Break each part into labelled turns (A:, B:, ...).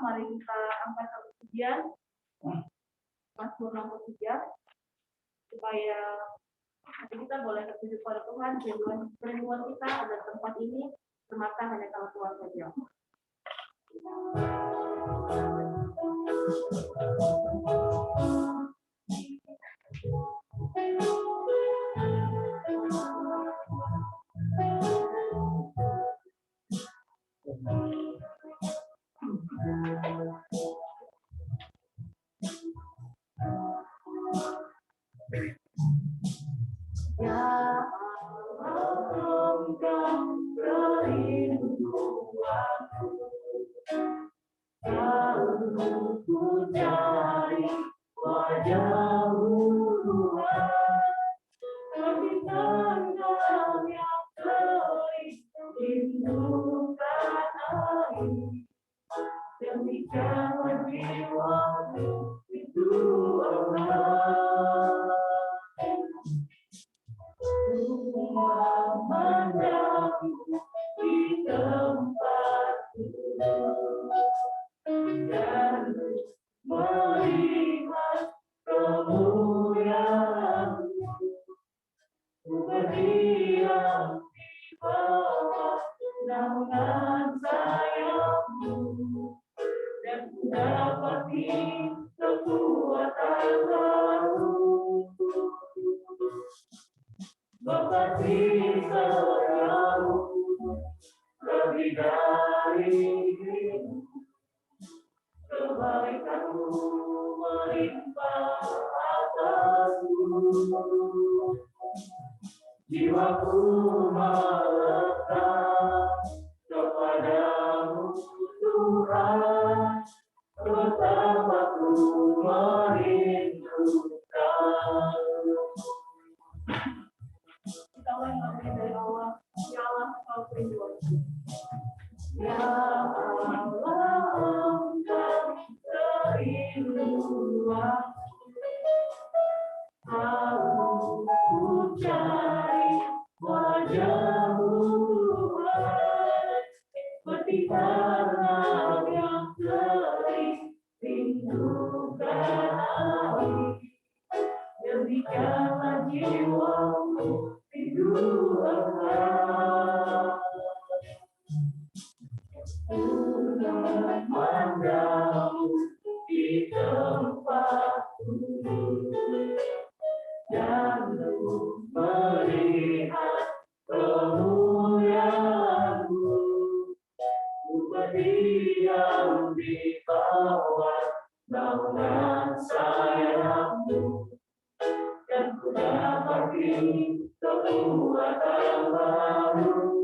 A: mari kita angkat satu pujian, Mazmur 63, supaya nanti kita boleh tertuju pada Tuhan. Perlindungan kita ada tempat ini semata hanya kalau Tuhan saja. Ya Allah, engkau perlindunganku, selalu ku cari wajah-Mu Tuhan, seperti tandang yang terik rindukan air, demikianlah jiwaku itu Allah. Memandangku di tempat duduk dan melihat kemuliaan-Mu, ku berdiam di bawah naungan sayap-Mu, dan ku dapati kekuatan baru. Bekasih setiamu lebih dari dirimu, kebaikan-Mu melimpah atasku. Jiwaku melekat kepadamu Tuhan, betapa ku merindukan. Kita mulai dari Allah. Ya Allah, Engkau perlindungan. Ya Allah, Engkau perlindungan. Selalu ku cari wajah-Mu Tuhan, seperti tandang yang terik rindukan air, demikianlah jiwaku rindu Allah. Memandang di tempat duduk dan melihat kemuliaan-Mu, ku berdiam di bawah naungan sayap-Mu, dan ku dapati kekuatan baru.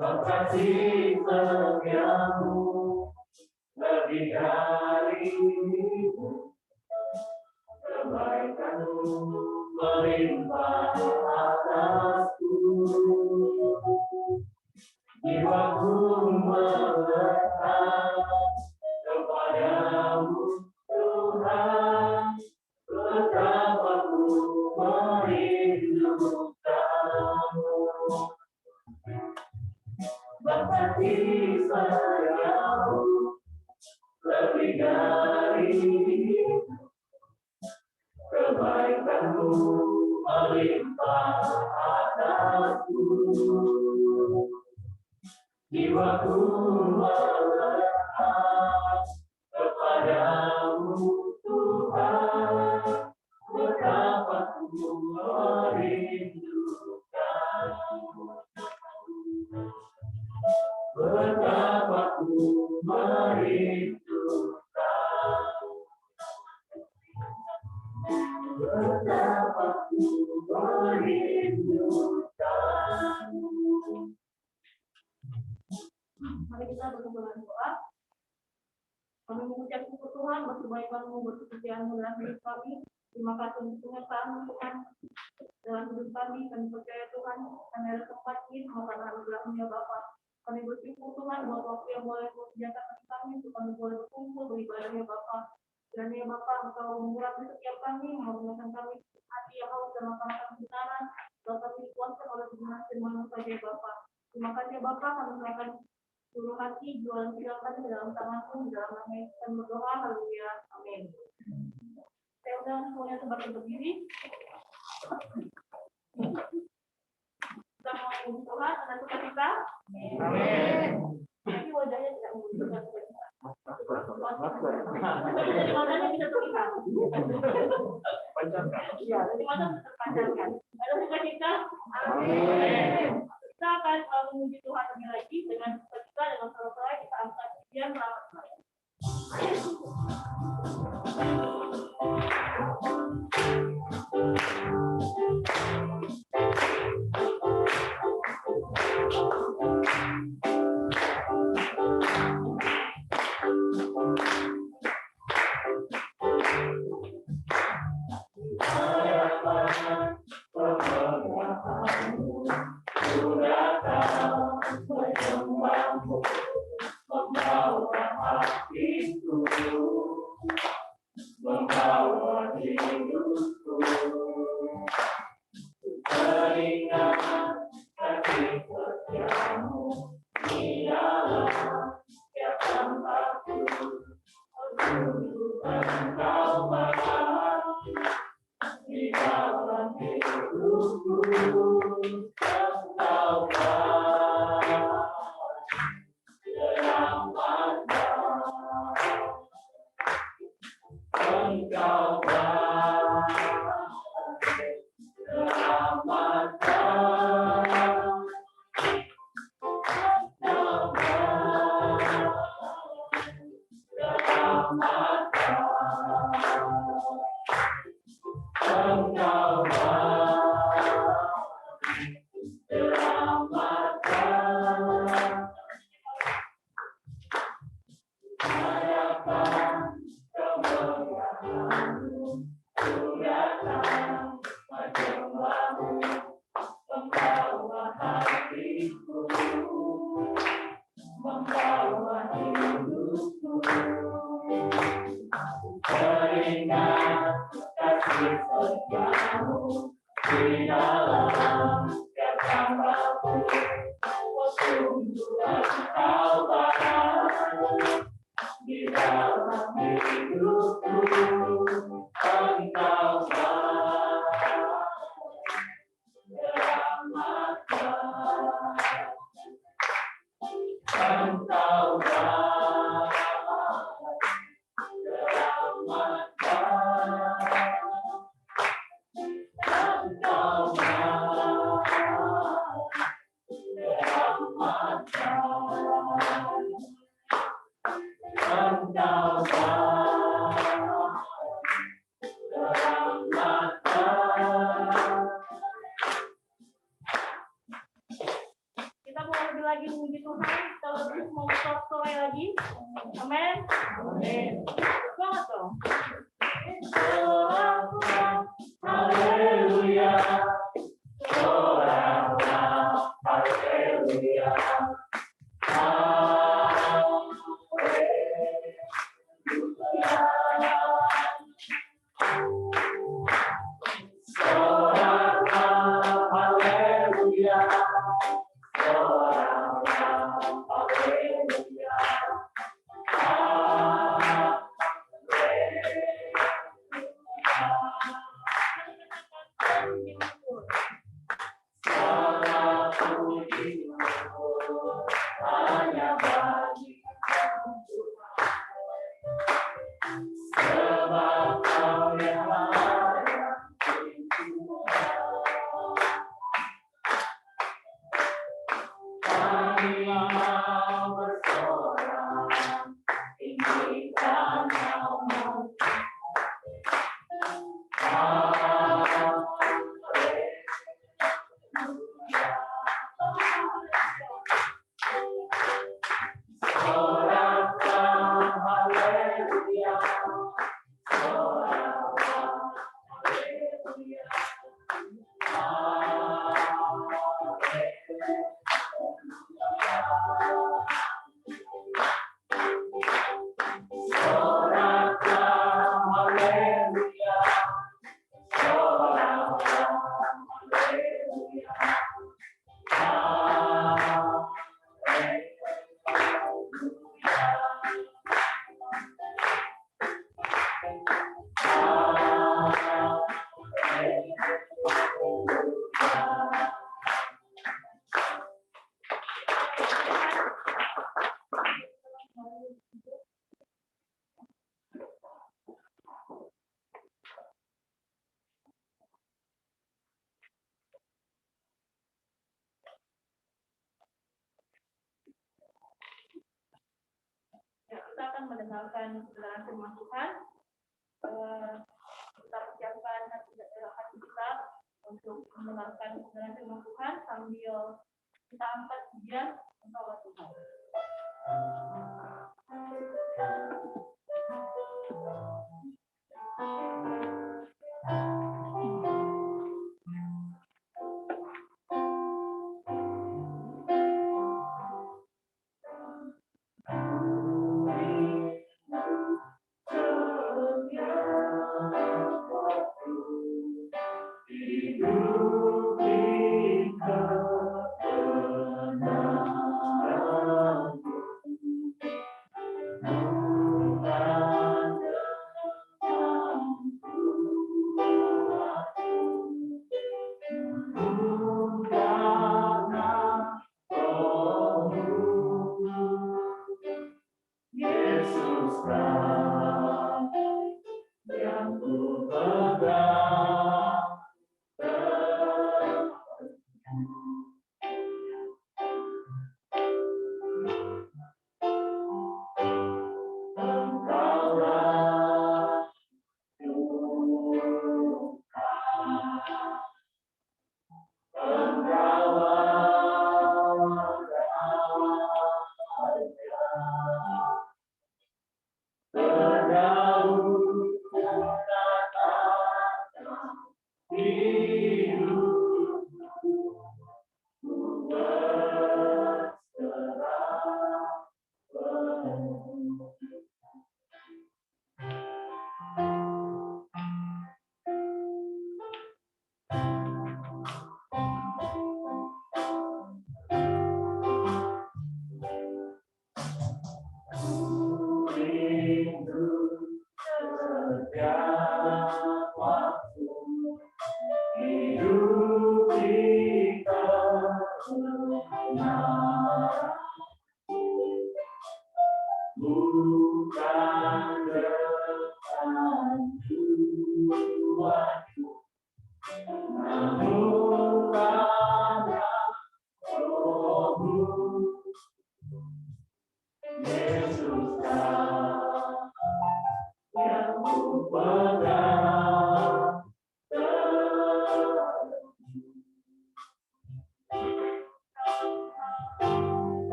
A: Bekasih setiamu lebih dari dirimu, kebaikan-Mu melimpah atasku. Jiwaku melekat kepadamu Tuhan, betapa ku merindukan-Mu. Bekasih setiamu lebih dari dirimu, kebaikan-Mu melimpah atasku. Jiwaku melekat kepadamu Tuhan, betapa ku merindukan-Mu. Betapa ku merindukan-Mu. Betapa ku merindukan-Mu. Mari kita berdoa. Kami mengucap syukur Tuhan, berkebaikan-Mu, berkesucian-Mu dalam hidup kami. Terima kasih untuk penyertaan Tuhan dalam hidup kami. Kami percaya Tuhan, kami ada tempat ini, makan anugerah-Mu ya Bapa. Kami bersyukur Tuhan buat waktu yang boleh menyediakan kami untuk kami boleh berkumpul beribadah ya Bapa. Dan ya Bapa, Engkau mengurapi setiap kami, menguatkan kami hati yang haus dan makanan kebenaran. Dapat dikuatkan oleh kebenaran firman-Mu saja ya Bapa. Terima kasih ya Bapa, kami serahkan seluruh hati, jiwa dan pikiran kami ke dalam tanganmu, di dalam nama Yesus kami berdoa, haleluya, amin. Saya undang semuanya kembali berdiri. Kita mau memuji Tuhan, ada sukacita. Amin. Tapi wajahnya tidak menunjukkan sukacita. Jadi wajahnya bisa terlihat. Iya, jadi wajah terpanjangkan. Ada sukacita. Amin. Kita akan memuji Tuhan lebih lagi dengan sukacita, dengan sorak-sorai kita angkat pujian selamat Tuhan. mendengarkan kebenaran firman Tuhan. Kita persiapkan hati kita untuk mendengarkan kebenaran firman Tuhan sambil kita angkat pujian untuk Tuhan.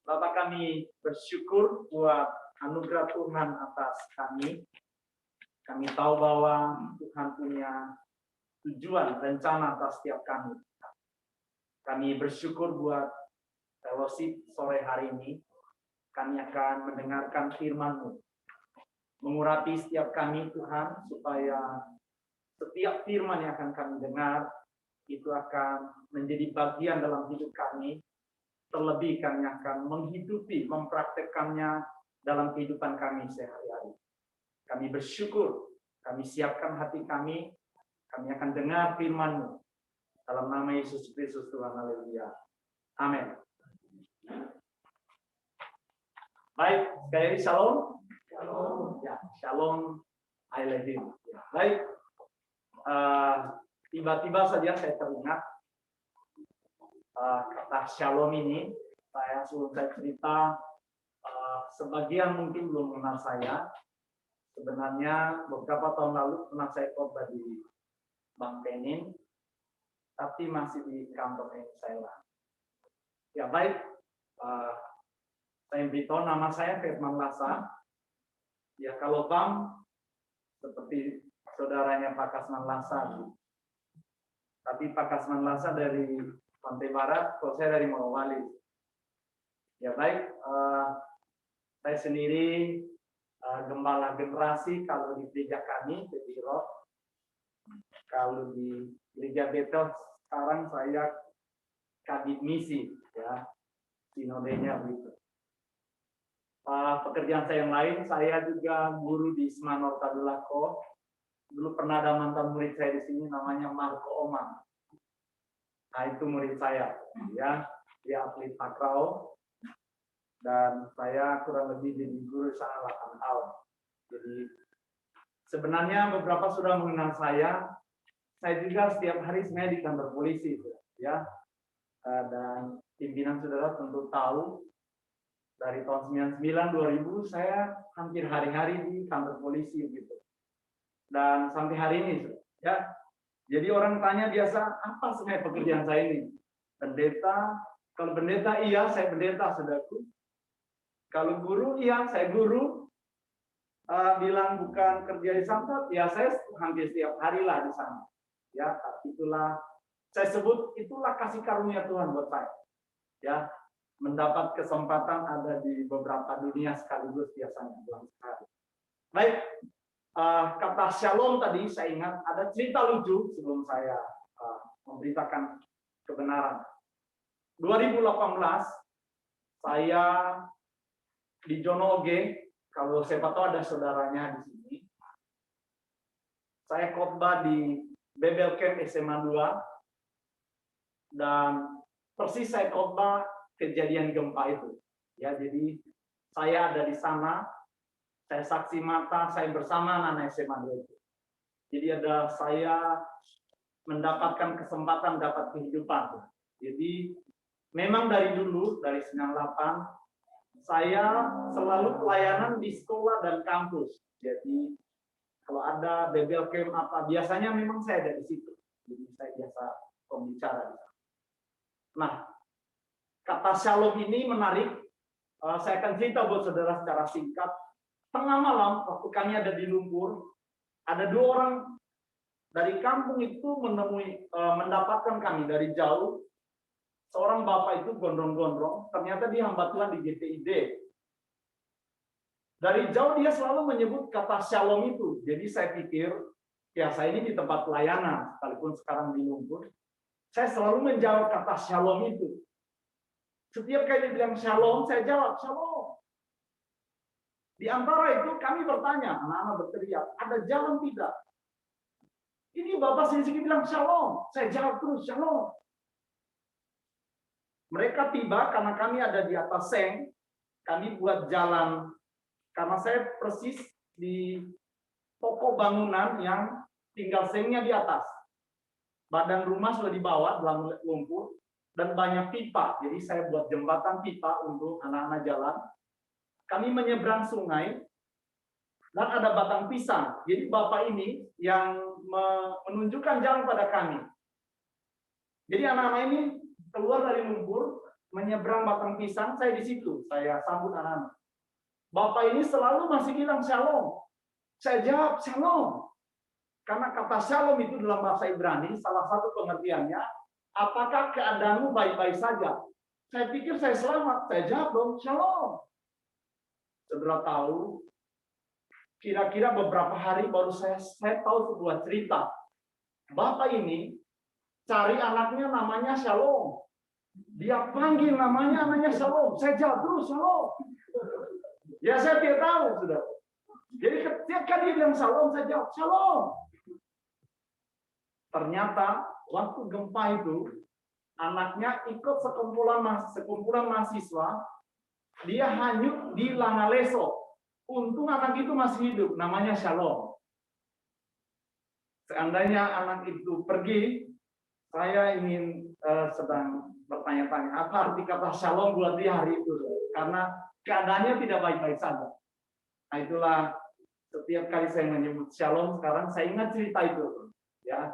B: Bapak, kami bersyukur buat anugerah Tuhan atas kami. Kami tahu bahwa Tuhan punya tujuan, rencana atas setiap kami. Kami bersyukur buat fellowship sore hari ini. Kami akan mendengarkan firman-Mu. Mengurapi setiap kami, Tuhan, supaya setiap firman yang akan kami dengar, itu akan menjadi bagian dalam hidup kami. Terlebih kami akan menghidupi, mempraktekkannya dalam kehidupan kami sehari-hari. Kami bersyukur, kami siapkan hati kami akan dengar firman-Mu. Dalam nama Yesus Kristus Tuhan, haleluya. Amin. Baik, sekali lagi shalom. Shalom. Ya, shalom. I love him. Ya, baik. Tiba-tiba saja saya teringat kata shalom ini. Sebelum saya cerita, sebagian mungkin belum mengenal saya. Sebenarnya beberapa tahun lalu pernah saya khotbah di Bang Penin, tapi masih di kantor saya. Ya baik, saya beritahu nama saya Firman Lasa. Ya kalau Bang seperti saudaranya Pak Kasman Lasa, tapi Pak Kasman Lasa dari Pantai Barat, kalau saya dari Morowali. Ya baik, saya sendiri gembala generasi kalau di gereja kami di Rock. Kalau di gereja Betel sekarang saya kadit misi, ya sinodenya begitu. Pekerjaan saya yang lain, saya juga guru di Semanor Tadulako. Dulu pernah ada mantan murid saya di sini namanya Marco Oman. Nah itu murid saya, ya dia atlet takraw dan saya kurang lebih jadi guru sana 8 tahun. Jadi sebenarnya beberapa sudah mengenal saya juga setiap hari sebenarnya di kantor polisi, ya. Dan pimpinan saudara tentu tahu dari tahun 99 2000 saya hampir hari-hari di kantor polisi gitu. Dan sampai hari ini, ya. Jadi orang tanya biasa apa sebenarnya pekerjaan saya ini? Pendeta. Kalau pendeta iya, saya pendeta, saudaraku. Kalau guru iya, saya guru. Bilang bukan kerja di Samsat, ya saya hampir setiap hari lah di sana. Ya, itulah saya sebut itulah kasih karunia Tuhan buat saya. Ya, mendapat kesempatan ada di beberapa dunia sekaligus biasanya dalam sekali. Baik, kata shalom tadi saya ingat ada cerita lucu sebelum saya memberitakan kebenaran. 2018 saya di Jonoge, kalau siapa tahu ada saudaranya di sini. Saya khotbah di Bebel Camp SMA 2 dan persis saya khotbah kejadian gempa itu. Ya, jadi saya ada di sana, saya saksi mata, saya bersama anak SMA 2 itu. Jadi ada saya mendapatkan kesempatan dapat kehidupan. Jadi memang dari dulu, dari 98, saya selalu pelayanan di sekolah dan kampus. Jadi kalau ada Bebel Camp apa, biasanya memang saya ada di situ. Jadi saya biasa pembicara di sana. Nah, kata shalom ini menarik. Saya akan cerita buat saudara secara singkat. Tengah malam, waktu kami ada di Lumpur, ada 2 orang dari kampung itu mendapatkan kami dari jauh. Seorang bapak itu gondrong-gondrong, ternyata dia hamba Tuhan di GTID. Dari jauh dia selalu menyebut kata shalom itu. Jadi saya pikir, ya saya ini di tempat pelayanan, sekalipun sekarang di Lumpur, saya selalu menjawab kata shalom itu. Setiap kali dia bilang shalom, saya jawab shalom. Di antara itu kami bertanya, anak-anak berteriak, ada jalan tidak? Ini bapak sendiri bilang shalom, saya jawab terus shalom. Mereka tiba karena kami ada di atas seng, kami buat jalan, karena saya persis di toko bangunan yang tinggal sengnya di atas. Badan rumah sudah di bawah dalam lumpur, dan banyak pipa, jadi saya buat jembatan pipa untuk anak-anak jalan. Kami menyeberang sungai, dan ada batang pisang. Jadi bapak ini yang menunjukkan jalan pada kami. Jadi anak-anak ini keluar dari lumpur, menyeberang batang pisang, saya di situ, saya sambut anak-anak. Bapak ini selalu masih bilang shalom. Saya jawab shalom. Karena kata shalom itu dalam bahasa Ibrani, salah satu pengertiannya, apakah keadaanmu baik-baik saja? Saya pikir saya selamat, saya jawab dong shalom. Saudara tahu, kira-kira beberapa hari baru saya tahu sebuah cerita. Bapak ini cari anaknya namanya Shalom. Dia panggil namanya anaknya Shalom. Saya jawab terus Shalom. Ya saya tidak tahu, sudah. Jadi ketika dia bilang Shalom, saya jawab Shalom. Ternyata waktu gempa itu anaknya ikut sekumpulan mahasiswa dia hanyut di Langaleso. Untung anak itu masih hidup, namanya Shalom. Seandainya anak itu pergi, saya ingin sedang bertanya-tanya, apa arti kata Shalom buat dia hari itu? Karena keadaannya tidak baik-baik saja. Nah, itulah setiap kali saya menyebut Shalom sekarang, saya ingat cerita itu. Ya,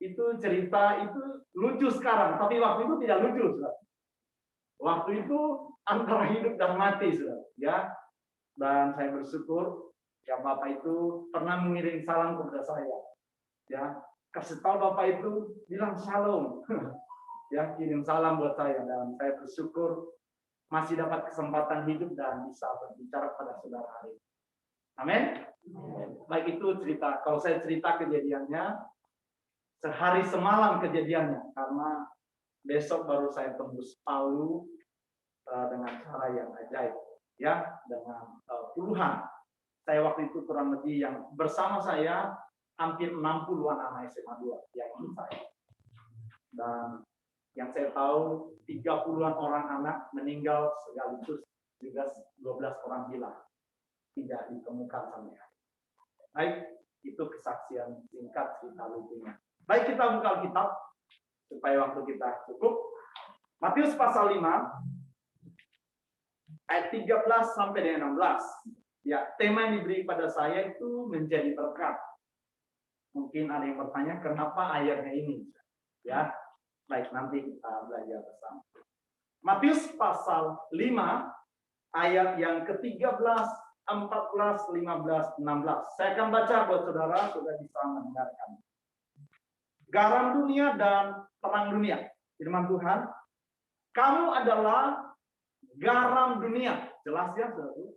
B: itu cerita itu lucu sekarang, tapi waktu itu tidak lucu. Saudara. Waktu itu antara hidup dan mati, saudara. Ya, dan saya bersyukur ya Bapak itu pernah mengirim salam kepada saya. Ya, kasih tahu Bapak itu bilang Shalom. Ya, kirim salam buat saya dan saya bersyukur masih dapat kesempatan hidup dan bisa berbicara pada saudara hari ini. Amin. Baik, itu cerita. Kalau saya cerita kejadiannya, sehari semalam kejadiannya, karena besok baru saya tembus Palu dengan cara yang ajaib, ya, dengan puluhan. Saya waktu itu kurang lebih yang bersama saya hampir 60-an anak SMA 2 yang ikut saya. Dan yang saya tahu 30-an orang anak meninggal sekaligus, juga 12 orang hilang. Tidak ditemukan sampai hari. Baik, itu kesaksian singkat cerita lucunya. Baik, kita buka Alkitab supaya waktu kita cukup. Matius pasal 5 ayat 13 sampai dengan 16. Ya, tema yang diberi pada saya itu menjadi berkat. Mungkin ada yang bertanya kenapa ayatnya ini? Ya, baik, nanti kita belajar bersama. Matius pasal 5 ayat yang ke-13, 14, 15, 16. Saya akan baca buat saudara, sudah bisa mendengarkan. Garam dunia dan terang dunia. Firman Tuhan, kamu adalah garam dunia. Jelas ya, saudara?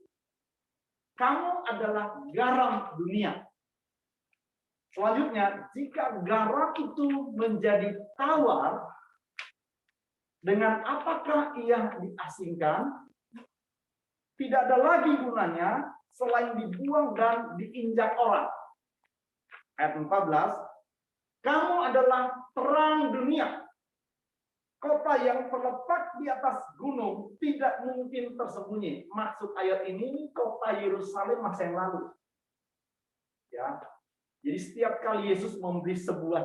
B: Kamu adalah garam dunia. Selanjutnya, jika garam itu menjadi tawar, dengan apakah ia diasingkan? Tidak ada lagi gunanya selain dibuang dan diinjak orang. Ayat 14, kamu adalah terang dunia. Kota yang terletak di atas gunung tidak mungkin tersembunyi. Maksud ayat ini kota Yerusalem masa yang lalu. Ya, jadi setiap kali Yesus memberi sebuah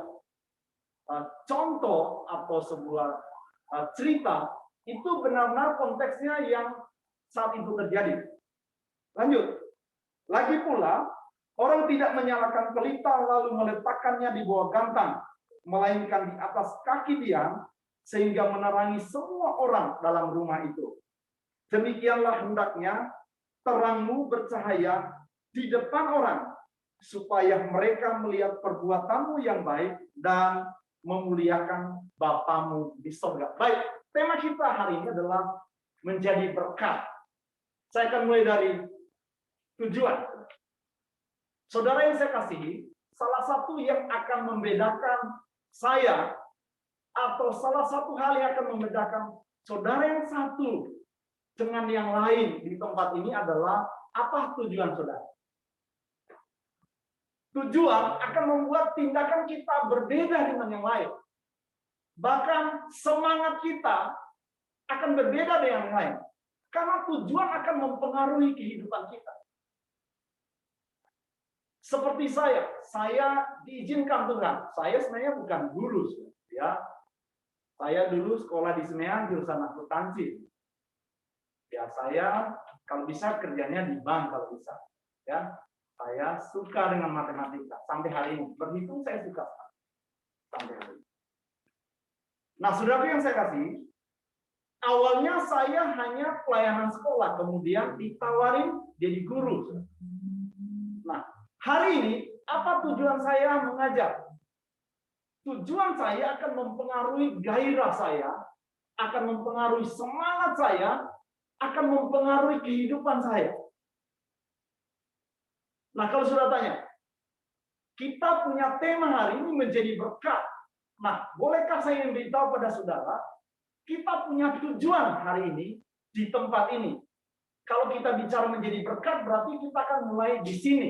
B: contoh atau sebuah cerita, itu benar-benar konteksnya yang saat itu terjadi. Lanjut. Lagi pula, orang tidak menyalakan pelita lalu meletakkannya di bawah gantang, melainkan di atas kaki dia, sehingga menerangi semua orang dalam rumah itu. Demikianlah hendaknya terangmu bercahaya di depan orang, supaya mereka melihat perbuatanmu yang baik dan memuliakan Bapamu di surga. Baik, tema kita hari ini adalah menjadi berkat. Saya akan mulai dari tujuan. Saudara yang saya kasihi, salah satu yang akan membedakan saya atau salah satu hal yang akan membedakan saudara yang satu dengan yang lain di tempat ini adalah apa tujuan saudara? Tujuan akan membuat tindakan kita berbeda dengan yang lain. Bahkan semangat kita akan berbeda dengan yang lain. Karena tujuan akan mempengaruhi kehidupan kita. Seperti saya diizinkan Tuhan. Saya sebenarnya bukan guru, ya. Saya dulu sekolah di Semean jurusan akuntansi. Ya, saya kalau bisa kerjanya di bank kalau bisa. Ya, saya suka dengan matematika sampai hari ini. Berhitung saya suka sampai hari ini. Nah, saudara yang saya kasih, awalnya saya hanya pelayanan sekolah, kemudian ditawarin jadi guru. Nah, hari ini apa tujuan saya mengajar? Tujuan saya akan mempengaruhi gairah saya, akan mempengaruhi semangat saya, akan mempengaruhi kehidupan saya. Nah, kalau sudah tanya, kita punya tema hari ini menjadi berkat. Nah, bolehkah saya memberitahu pada saudara, kita punya tujuan hari ini di tempat ini. Kalau kita bicara menjadi berkat, berarti kita akan mulai di sini.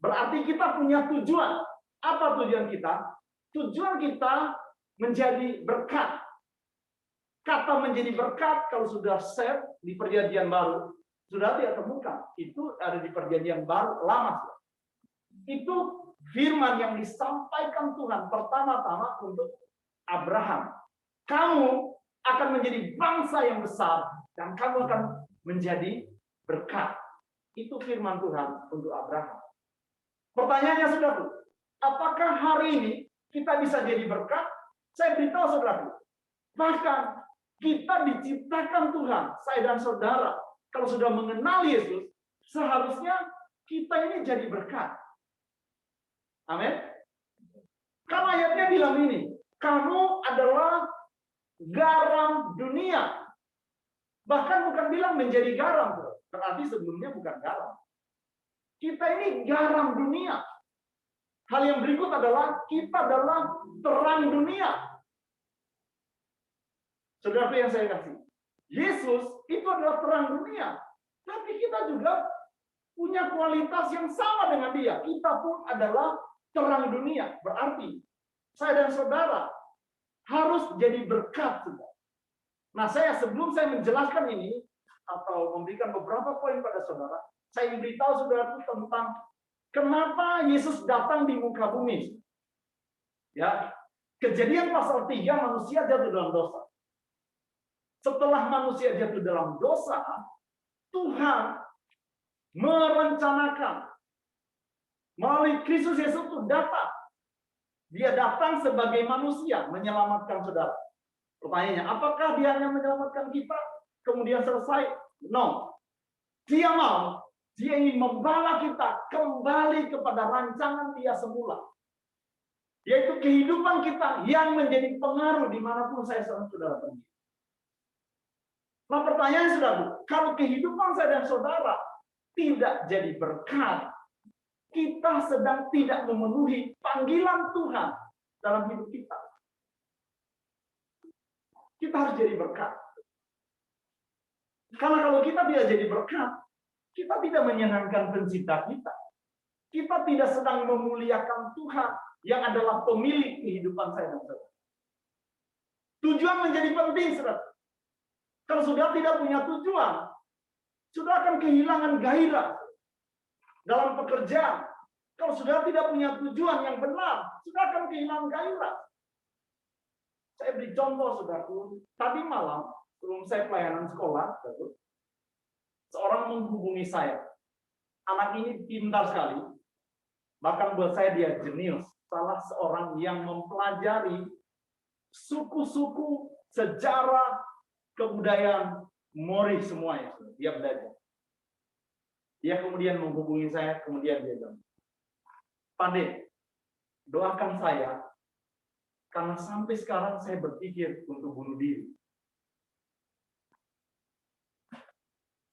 B: Berarti kita punya tujuan. Apa tujuan kita? Tujuan kita menjadi berkat. Kata menjadi berkat kalau sudah save di perjanjian baru, sudah tidak temukan. Itu ada di perjanjian baru lama. Itu firman yang disampaikan Tuhan pertama-tama untuk Abraham. Kamu akan menjadi bangsa yang besar dan kamu akan menjadi berkat. Itu firman Tuhan untuk Abraham. Pertanyaannya, saudaraku, apakah hari ini kita bisa jadi berkat? Saya beritahu saudaraku, bahkan kita diciptakan Tuhan, saya dan saudara, kalau sudah mengenal Yesus, seharusnya kita ini jadi berkat. Amin. Karena ayatnya bilang ini, kamu adalah garam dunia. Bahkan bukan bilang menjadi garam, berarti sebelumnya bukan garam. Kita ini garam dunia. Hal yang berikut adalah kita adalah terang dunia. Saudara yang saya kasih, Yesus itu adalah terang dunia. Tapi kita juga punya kualitas yang sama dengan dia. Kita pun adalah terang dunia. Berarti saya dan saudara harus jadi berkat. Nah, sebelum saya menjelaskan ini atau memberikan beberapa poin pada saudara, saya ingin beritahu saudara tentang kenapa Yesus datang di muka bumi. Ya, Kejadian pasal 3, manusia jatuh dalam dosa. Setelah manusia jatuh dalam dosa, Tuhan merencanakan melalui Kristus Yesus itu datang. Dia datang sebagai manusia menyelamatkan saudara. Pertanyaannya, apakah dia hanya menyelamatkan kita kemudian selesai? No. Dia ingin membawa kita kembali kepada rancangan dia semula. Yaitu kehidupan kita yang menjadi pengaruh dimanapun saya saudara pergi. Nah, pertanyaannya, saudara, kalau kehidupan saya dan saudara tidak jadi berkat, kita sedang tidak memenuhi panggilan Tuhan dalam hidup kita. Kita harus jadi berkat. Karena kalau kita tidak jadi berkat, kita tidak menyenangkan pencipta kita. Kita tidak sedang memuliakan Tuhan yang adalah pemilik kehidupan saya dan saudara. Tujuan menjadi penting, saudara. Kalau sudah tidak punya tujuan, sudah akan kehilangan gairah dalam pekerjaan. Kalau sudah tidak punya tujuan yang benar, sudah akan kehilangan gairah. Saya beri contoh, saudaraku. Tadi malam, sebelum saya pelayanan sekolah, seorang menghubungi saya. Anak ini pintar sekali. Bahkan buat saya dia jenius. Salah seorang yang mempelajari suku-suku, sejarah, kebudayaan Mori semuanya. Dia belajar. Dia kemudian menghubungi saya, kemudian dia bilang, Pandit, doakan saya, karena sampai sekarang saya berpikir untuk bunuh diri.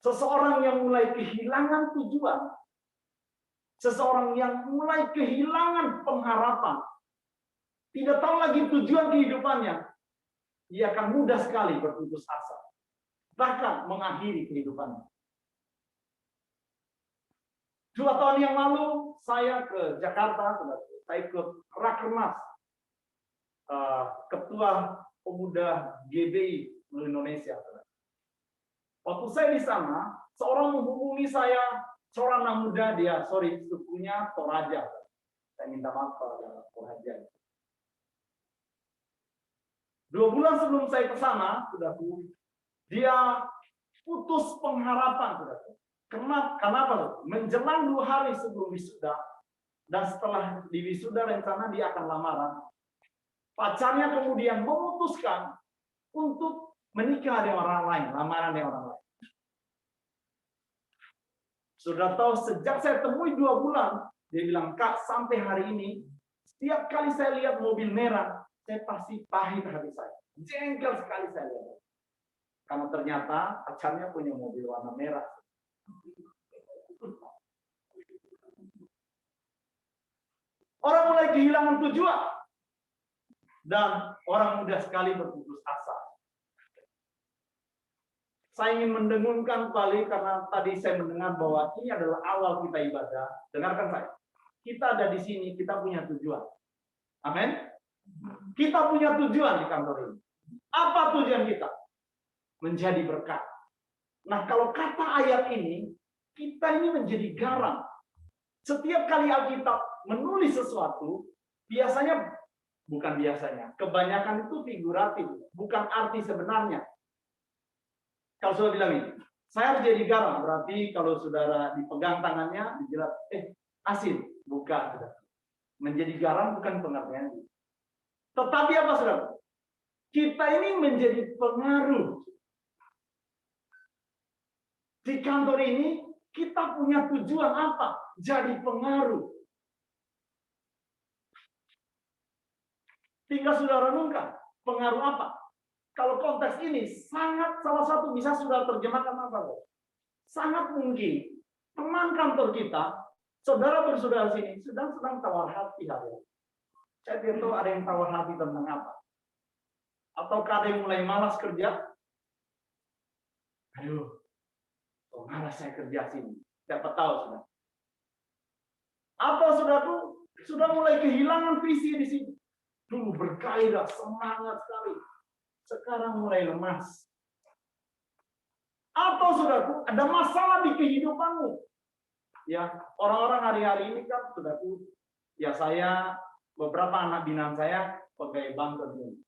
B: Seseorang yang mulai kehilangan tujuan, seseorang yang mulai kehilangan pengharapan, tidak tahu lagi tujuan kehidupannya, ia akan mudah sekali berputus asa, bahkan mengakhiri kehidupannya. 2 tahun yang lalu saya ke Jakarta, saya ikut Rakernas, Ketua Pemuda GBI Indonesia. Waktu saya di sana, seorang menghubungi saya, seorang anak muda, sukunya Toraja. Saya minta maaf pada Toraja. 2 bulan sebelum saya ke sana, dia putus pengharapan, Kenapa? Menjelang 2 hari sebelum wisuda, dan setelah di wisuda rencana dia akan lamaran. Pacarnya kemudian memutuskan untuk menikah dengan orang lain, lamaran dengan orang lain. Sudah tahu, sejak saya temui 2 bulan, dia bilang, Kak, sampai hari ini, setiap kali saya lihat mobil merah, saya pasti pahit hati saya. Jengkel sekali saya lihat. Karena ternyata pacarnya punya mobil warna merah. Orang mulai kehilangan tujuan. Dan orang mudah sekali berputus asa. Saya ingin mendengungkan kembali karena tadi saya mendengar bahwa ini adalah awal kita ibadah. Dengarkan saya. Kita ada di sini, kita punya tujuan. Amin. Kita punya tujuan di kantor ini. Apa tujuan kita? menjadi berkat. Nah, kalau kata ayat ini, kita ini menjadi garam. Setiap kali Alkitab menulis sesuatu, kebanyakan itu figuratif, bukan arti sebenarnya. Kalau saudara bilang ini, saya harus jadi garam, berarti kalau saudara dipegang tangannya, dijelat, asin, bukan. Saudara. Menjadi garam bukan pengertian. Tetapi apa saudara? Kita ini menjadi pengaruh. Di kantor ini, kita punya tujuan apa? Jadi pengaruh. Tinggal saudara renungkan, pengaruh apa? Kalau konteks ini sangat salah satu bisa sudah terjemahkan apa? Sangat mungkin teman kantor kita, saudara bersaudara sini sedang tawar hati hari ini. Saya tidak tahu ada yang tawar hati tentang apa. Atau ada yang mulai malas kerja? Aduh, kok malas saya kerja sini? Siapa tahu sudah. Atau saudaraku sudah mulai kehilangan visi di sini. Dulu bergairah, semangat sekali. Sekarang mulai lemas. Atau saudaraku, ada masalah di kehidupanmu. Ya, orang-orang hari-hari ini kan saudaraku, ya saya, beberapa anak binaan saya pegawai bank tentunya.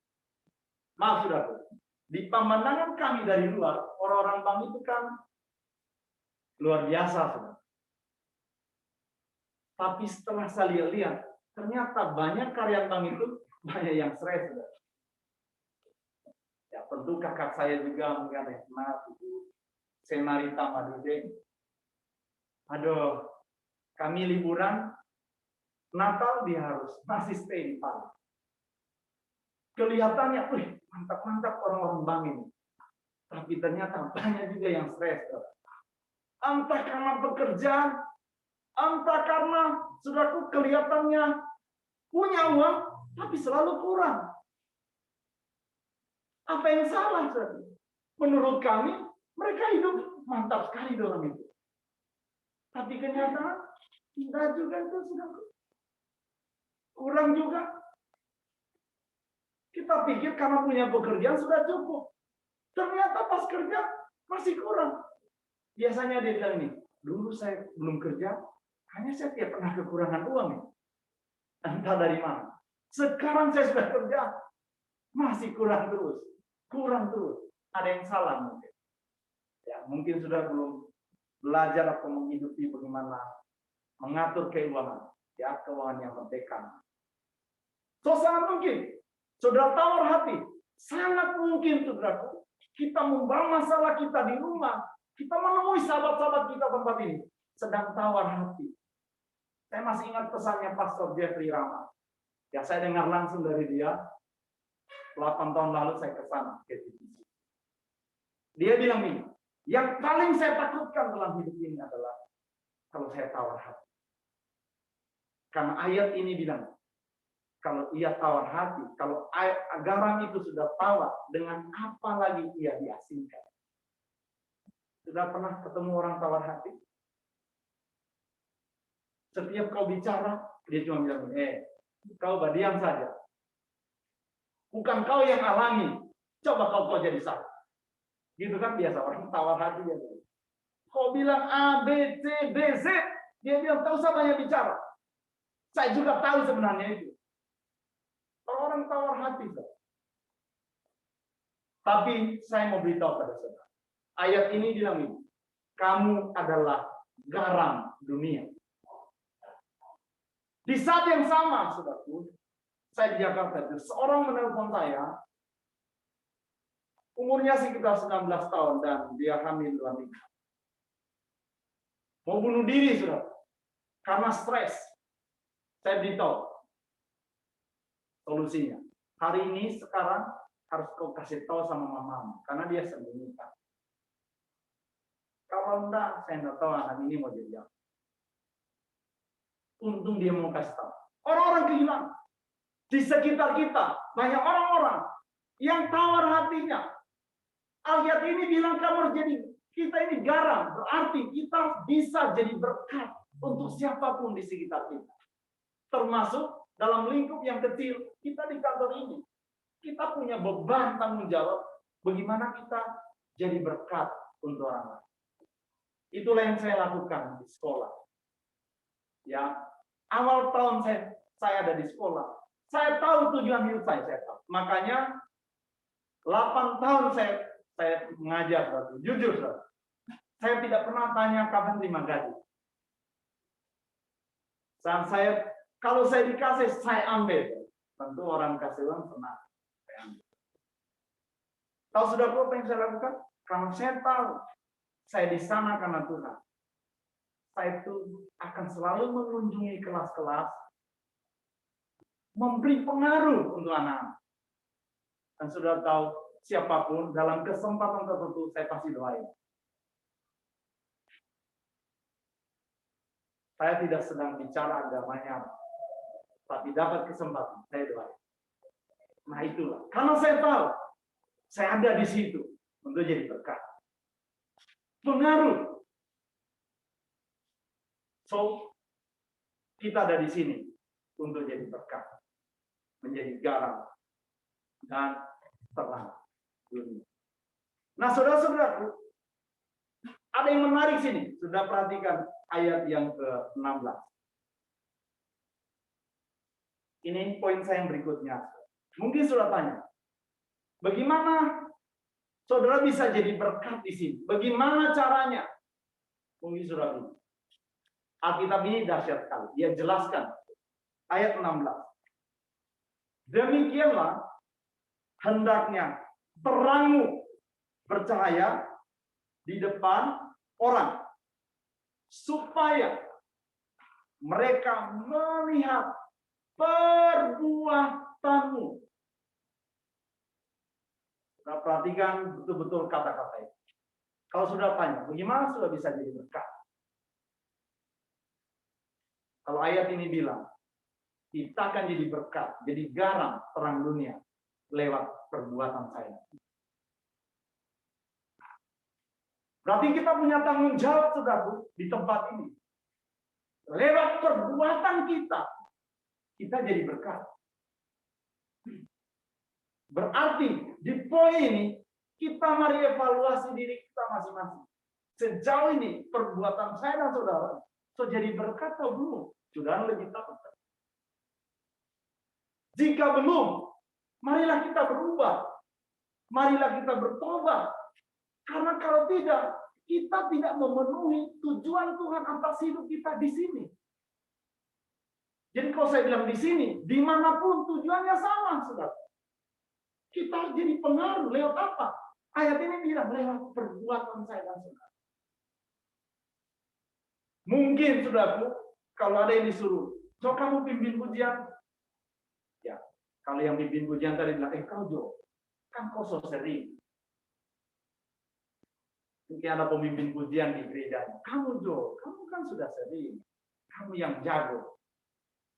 B: Maaf saudaraku, di pemandangan kami dari luar, orang-orang bank itu kan luar biasa, saudara. Tapi setelah saya lihat, ternyata banyak karyawan bank itu banyak yang stres, saudara. Ya tentu kakak saya juga mengatakan, maaf itu Senarita Madude. Aduh, kami liburan Natal dia harus masih stay di Palu. Kelihatannya, wih mantap-mantap orang-orang bank ini. Tapi ternyata banyak juga yang stres. Entah karena pekerjaan, entah karena saudaraku kelihatannya punya uang, tapi selalu kurang. Apa yang salah, saudara? Menurut kami, mereka hidup mantap sekali dalam itu. Tapi kenyataan, tidak juga itu, saudara. Kurang juga. Kita pikir karena punya pekerjaan sudah cukup. Ternyata pas kerja masih kurang. Biasanya dia bilang ini, dulu saya belum kerja, hanya saya tidak pernah kekurangan uang. Entah dari mana. Sekarang saya sudah kerja, masih kurang terus. Kurang terus. Ada yang salah mungkin. Ya, mungkin sudah belum belajar atau menghidupi bagaimana mengatur keuangan. Ya, keuangan yang merdeka. So, sangat mungkin. Saudara tawar hati. Sangat mungkin, saudaraku. Kita membawa masalah kita di rumah. Kita menemui sahabat-sahabat kita tempat ini. Sedang tawar hati. Saya masih ingat pesannya Pastor Jeffrey Rama. Ya, saya dengar langsung dari dia. 8 tahun lalu saya ke sana. Dia bilang ini. Yang paling saya takutkan dalam hidup ini adalah kalau saya tawar hati. Karena ayat ini bilang, kalau ia tawar hati, kalau garam itu sudah tawar, dengan apa lagi ia diasingkan? Sudah pernah ketemu orang tawar hati? Setiap kau bicara, dia cuma bilang, kau berdiam saja. Bukan kau yang alami, coba kau jadi satu. Gitu kan biasa orang tawar hati dia. Kau bilang A, B, C, D, Z, dia bilang tak usah banyak bicara. Saya juga tahu sebenarnya itu. Orang tawar hati. Tapi saya mau beritahu pada saudara. Ayat ini bilang ini. Kamu adalah garam dunia. Di saat yang sama, saudaraku, saya di Jakarta, seorang menelpon saya, umurnya sekitar 19 tahun dan dia hamil 2 minggu. Mau bunuh diri, saudara. Karena stres. Saya beritahu solusinya. Hari ini sekarang harus kau kasih tahu sama mamamu karena dia sembunyikan. Kalau enggak, saya enggak tahu anak ini mau jadi apa. Untung dia mau kasih tahu. Orang-orang kehilangan. Di sekitar kita banyak orang-orang yang tawar hatinya. Ayat ini bilang kamu harus jadi, kita ini garam, berarti kita bisa jadi berkat untuk siapapun di sekitar kita. Termasuk dalam lingkup yang kecil, kita di kantor ini. Kita punya beban tanggung jawab bagaimana kita jadi berkat untuk orang lain. Itulah yang saya lakukan di sekolah. Ya, awal tahun saya ada di sekolah. Saya tahu tujuan hidup saya tahu. Makanya 8 tahun saya mengajar, saudara. Jujur, saudara. Saya tidak pernah tanya kapan terima gaji. Saat kalau saya dikasih, saya ambil. Tentu orang kasih uang senang. Saya ambil. Tahu saudara apa yang saya lakukan? Karena saya tahu saya di sana karena Tuhan. Saya itu akan selalu mengunjungi kelas-kelas, memberi pengaruh untuk anak-anak. Dan saudara tahu, siapapun dalam kesempatan tertentu saya pasti doain. Saya tidak sedang bicara agamanya, tapi dapat kesempatan, saya doain. Nah itulah, karena saya tahu, saya ada di situ untuk jadi berkat. Pengaruh. So, kita ada di sini untuk jadi berkat, menjadi garam dan terang dunia. Nah, saudara-saudaraku, ada yang menarik sini. Sudah perhatikan ayat yang ke-16. Ini poin saya yang berikutnya. Mungkin sudah tanya, bagaimana saudara bisa jadi berkat di sini? Bagaimana caranya? Mungkin sudah bingung. Alkitab ini dahsyat sekali. Dia jelaskan ayat 16. Demikianlah hendaknya terangmu bercahaya di depan orang, supaya mereka melihat perbuatanmu. Kita perhatikan betul-betul kata-kata itu. Kalau sudah tanya, bagaimana sudah bisa jadi berkat? Kalau ayat ini bilang, kita akan jadi berkat, jadi garam terang dunia lewat perbuatan saya. Berarti kita punya tanggung jawab, saudara, di tempat ini. Lewat perbuatan kita jadi berkat. Berarti di poin ini, kita mari evaluasi diri kita masing-masing. Sejauh ini, perbuatan saya dan saudara, so jadi berkat atau belum? Sudah lebih tahu. Jika belum, marilah kita berubah. Marilah kita bertobat. Karena kalau tidak, kita tidak memenuhi tujuan Tuhan atas hidup kita di sini. Jadi kalau saya bilang di sini, dimanapun tujuannya sama, saudara. Kita jadi pengaruh lewat apa? Ayat ini bilang lewat perbuatan saya dan saudara. Mungkin, saudaraku, kalau ada yang disuruh, so kamu pimpin pujian, ya. Kalau yang pimpin pujian tadi bilang, kau Jo, kan kau so sering. Mungkin ada pemimpin pujian di gereja. Kamu Jo, kamu kan sudah sering. Kamu yang jago.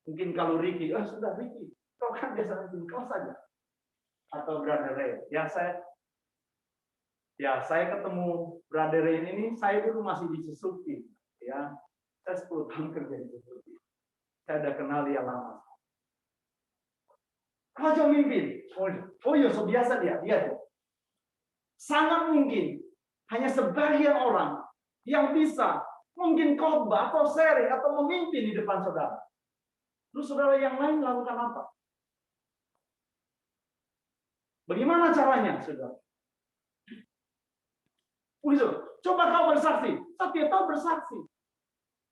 B: Mungkin kalau Ricky, sudah Ricky, kau kan biasa pimpin kau saja. Atau Brother Ray. Saya ketemu Brother Ray ini, saya dulu masih di Suzuki. Ya, saya 10 tahun kerja di Suzuki. Saya udah kenal dia lama. Kalau Jo mimpin, so biasa dia. Sangat mungkin hanya sebagian orang yang bisa mungkin khotbah atau sharing atau memimpin di depan saudara. Terus saudara yang lain lakukan apa? Bagaimana caranya, saudara? Coba kau bersaksi. Setiap tahu bersaksi.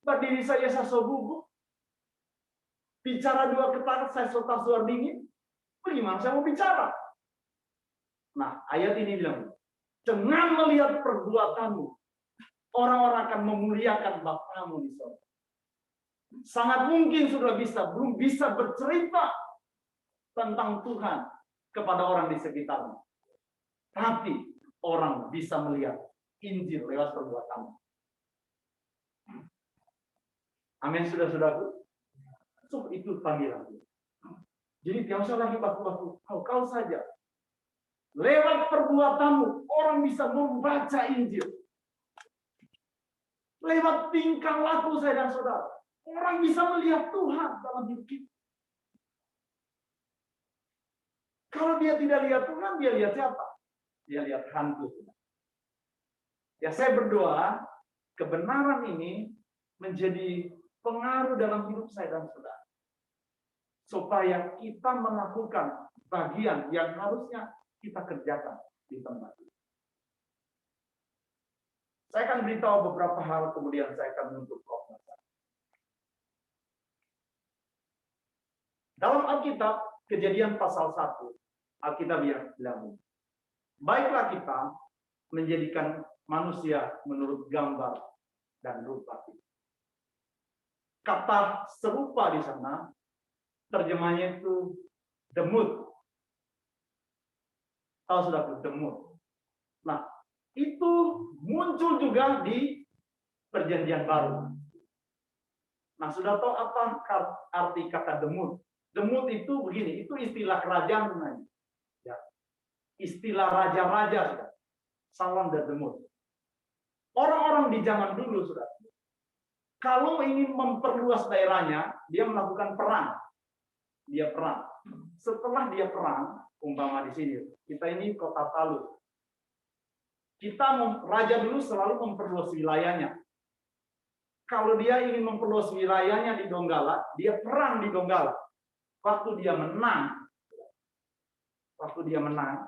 B: Berdiri saya so gugup. Bicara 2 kata saya so suara dingin. Bagaimana saya mau bicara? Nah, ayat ini bilang, dengan melihat perbuatanmu, orang-orang akan memuliakan Bapamu di sorga. Sangat mungkin belum bisa bercerita tentang Tuhan kepada orang di sekitarmu. Tapi orang bisa melihat Injil lewat perbuatanmu. Amin, saudara-saudaraku. So, itu panggilan. Jadi tidak usah lagi baku-baku. Kau saja. Lewat perbuatanmu, orang bisa membaca Injil. Lewat tingkah laku saya dan saudara, orang bisa melihat Tuhan dalam hidup kita. Kalau dia tidak lihat Tuhan, dia lihat siapa? Dia lihat hantu. Ya, saya berdoa kebenaran ini menjadi pengaruh dalam hidup saya dan saudara. Supaya kita melakukan bagian yang harusnya kita kerjakan di tempat ini. Saya akan beritahu beberapa hal, kemudian saya akan menutup khotbah. Dalam Alkitab, Kejadian pasal 1, Alkitab yang bilang, baiklah kita menjadikan manusia menurut gambar dan rupa kita. Kata serupa di sana, terjemahnya itu demut. Tahu sudah demut. Nah, itu muncul juga di Perjanjian Baru. Nah, sudah tahu apa arti kata demut? Demut itu begini, itu istilah kerajaan namanya. Ya. Istilah raja-raja sudah. Salam dan demut. Orang-orang di zaman dulu sudah. Kalau ingin memperluas daerahnya, dia melakukan perang. Dia perang. Setelah dia perang, umpama di sini, kita ini kota Palu. Raja dulu selalu memperluas wilayahnya. Kalau dia ingin memperluas wilayahnya di Donggala, dia perang di Donggala. Waktu dia menang,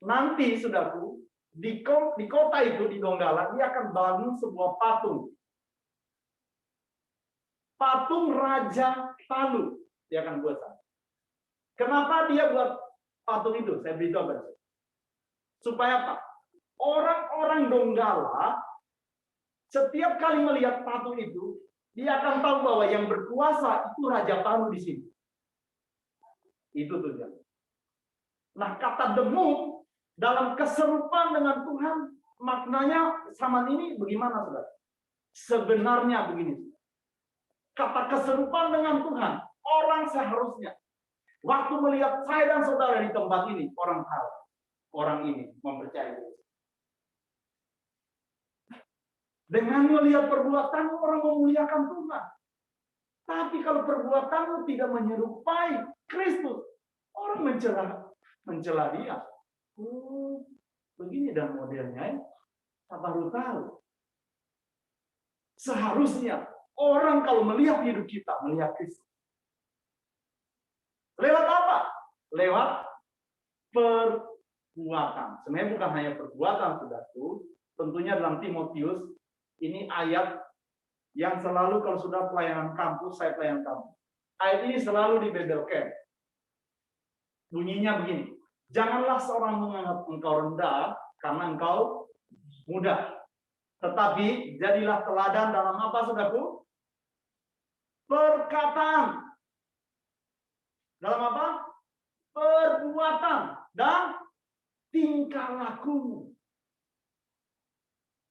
B: nanti saudaraku, di kota itu di Donggala, dia akan bangun sebuah patung. Patung Raja Palu dia akan buat. Kenapa dia buat patung itu? Saya beritahu. Supaya apa? Orang-orang Donggala setiap kali melihat patung itu, dia akan tahu bahwa yang berkuasa itu Raja Palu di sini. Itu tujuan. Nah, kata demut dalam keserupaan dengan Tuhan, maknanya sama ini bagaimana, saudara? Sebenarnya begini. Kata keserupaan dengan Tuhan, orang seharusnya waktu melihat saya dan saudara di tempat ini, orang tahu orang ini mempercayai Yesus. Dengan melihat perbuatan orang memuliakan Tuhan. Tapi kalau perbuatanmu tidak menyerupai Kristus, orang mencela dia. Oh, begini dan modelnya, tak baru tahu. Seharusnya orang kalau melihat hidup kita, melihat Kristus. Lewat apa? Lewat perbuatan. Sebenarnya bukan hanya perbuatan, saudaraku. Tentunya dalam Timotius, ini ayat yang selalu kalau sudah pelayanan kampus, saya pelayanan kampus. Ayat ini selalu dibebelkan. Bunyinya begini. Janganlah seorang menganggap engkau rendah karena engkau muda. Tetapi jadilah teladan dalam apa, saudaraku? Perkataan. Dalam apa? Perbuatan dan tingkah laku.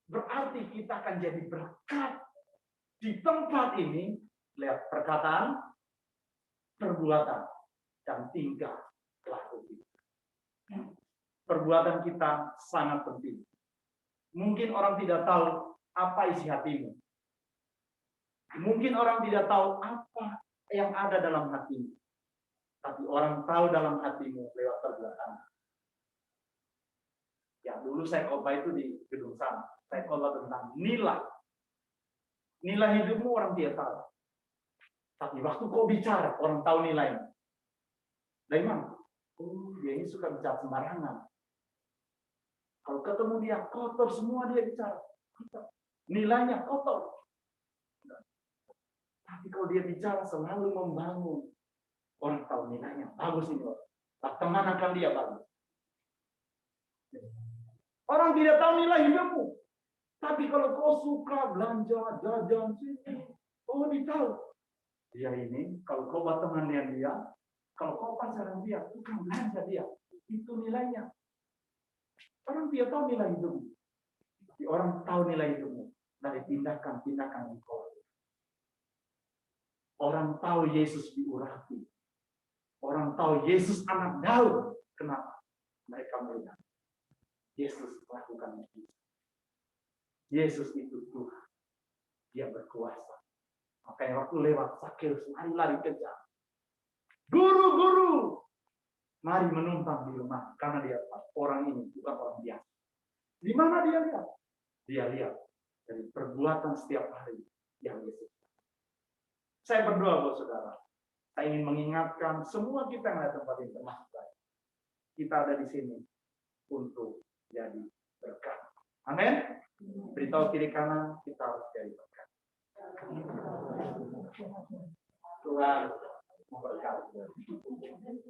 B: Berarti kita akan jadi berkat di tempat ini lewat perkataan, perbuatan, dan tingkah laku kita. Perbuatan kita sangat penting. Mungkin orang tidak tahu apa isi hatimu. Mungkin orang tidak tahu apa yang ada dalam hatimu. Tapi orang tahu dalam hatimu lewat perbuatan. Ya, dulu saya khotbah itu di gedung sana. Saya khotbah tentang nilai. Nilai hidupmu orang tidak tahu. Tapi waktu kau bicara, orang tahu nilainya. Dari mana? Oh, dia ini suka bicara sembarangan. Kalau ketemu dia, kotor semua dia bicara. Nilainya kotor. Tapi kalau dia bicara selalu membangun. Orang tahu nilainya. Bagus ini. Teman akan dia bagus. Orang tidak tahu nilai hidupmu. Tapi kalau kau suka belanja, jajan, sini. Oh, dia tahu. Dia ini, kalau kau berteman dengan dia, kalau kau pacaran dia, bukan belanja dia. Itu nilainya. Orang tidak tahu nilai hidupmu. Tapi orang tahu nilai hidupmu dari tindakan-tindakan engkau. Orang tahu Yesus diurapi. Orang tahu Yesus anak Daud. Kenapa? Mereka melihat Yesus melakukan itu. Yesus itu Tuhan. Dia berkuasa. Makanya waktu lewat Sakeus lari-lari kejar. Guru, mari menumpang di rumah. Karena dia orang ini bukan orang biasa. Di mana dia lihat? dia lihat dari perbuatan setiap hari yang Yesus. Saya berdoa buat saudara. Saya ingin mengingatkan semua kita yang ada tempat ini, termasuk saya. Kita ada di sini untuk jadi berkat. Amin. Beritahu kiri kanan, kita harus jadi berkat. Tuhan memberkati.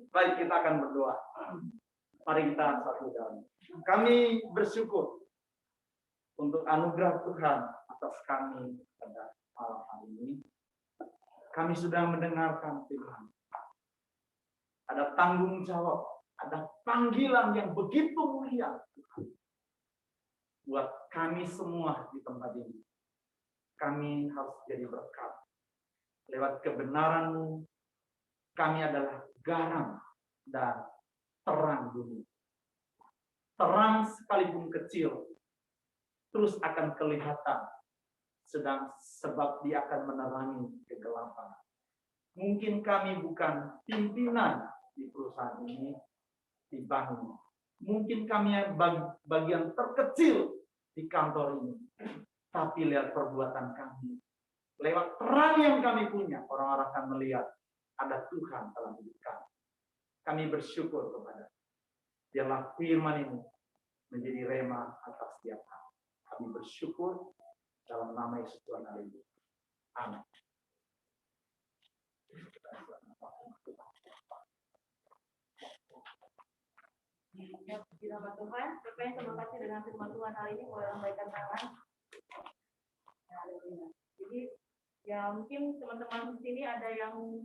B: Baik, kita akan berdoa. Mari kita satu dalam. Kami bersyukur untuk anugerah Tuhan atas kami pada malam hari ini. Kami sudah mendengarkan firman. Ada tanggung jawab, ada panggilan yang begitu mulia buat kami semua di tempat ini. Kami harus jadi berkat. Lewat kebenaran-Mu, kami adalah garam dan terang dunia. Terang sekalipun kecil, terus akan kelihatan, sebab dia akan menerangi kegelapan. Mungkin kami bukan pimpinan di perusahaan ini, di bank ini. Mungkin kami bagian terkecil di kantor ini. Tapi lihat perbuatan kami. Lewat terang yang kami punya, orang-orang akan melihat ada Tuhan dalam hidup kami. Kami bersyukur kepada biarlah firman ini menjadi rema atas setiap hari. Kami bersyukur dalam nama Yesus Tuhan hari ini. Amin.
A: Di nama Tuhan, siapa yang terima kasih dengan firman Tuhan hari ini, boleh lambaikan tangan. Jadi, ya mungkin teman-teman di sini ada yang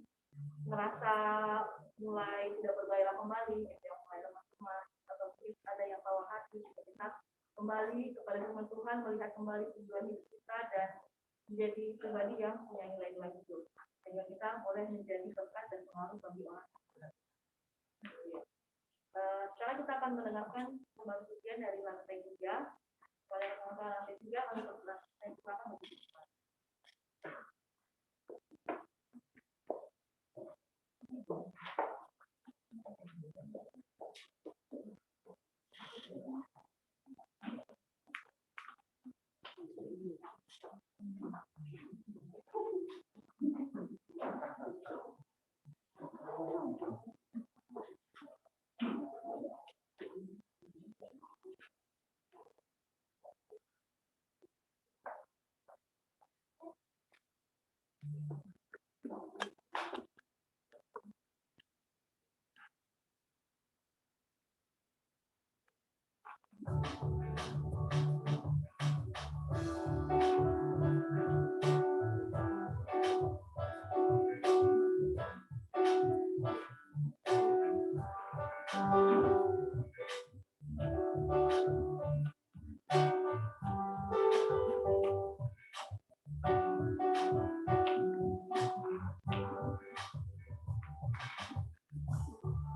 A: merasa mulai tidak bergairah kembali, ada yang mulai lemah, atau mungkin ada yang bawah hati, kita kembali kepada firman Tuhan, melihat kembali tujuan hidup kita dan menjadi pribadi yang punya nilai-nilai hidup. Sehingga kita boleh menjadi berkat dan pengaruh bagi orang lain. Sekarang kita akan mendengarkan kembali pujian dari lantai 3. Pada lantai 3 kami persilakan untuk berbicara.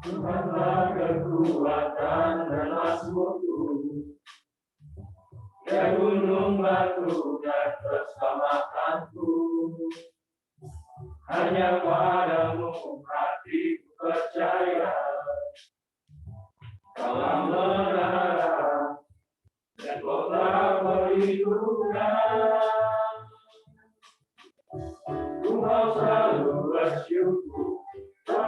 C: Tuhanlah kekuatan dan mazmurku, ya gunung batu dan keselamatanku. Hanya padamu hatiku percaya, Kau menara dan kota perlindungan. Ku mau selalu bersyukur,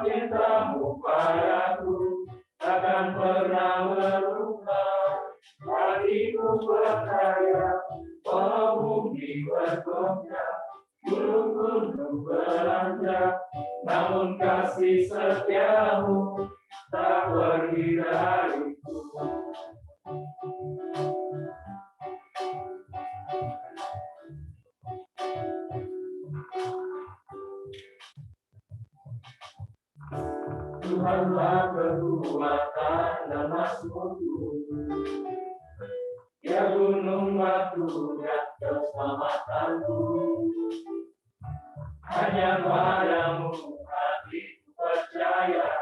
C: cintamu padaku takkan pernah berubah. Hatiku percaya, walau bumi bergoncang, gunung-gunung beranjak, namun kasih setiamu tak pergi dariku. Tuhanlah kekuatan dan mazmurku, ya gunung batu dan keselamatanku. Hanya padamu hatiku percaya,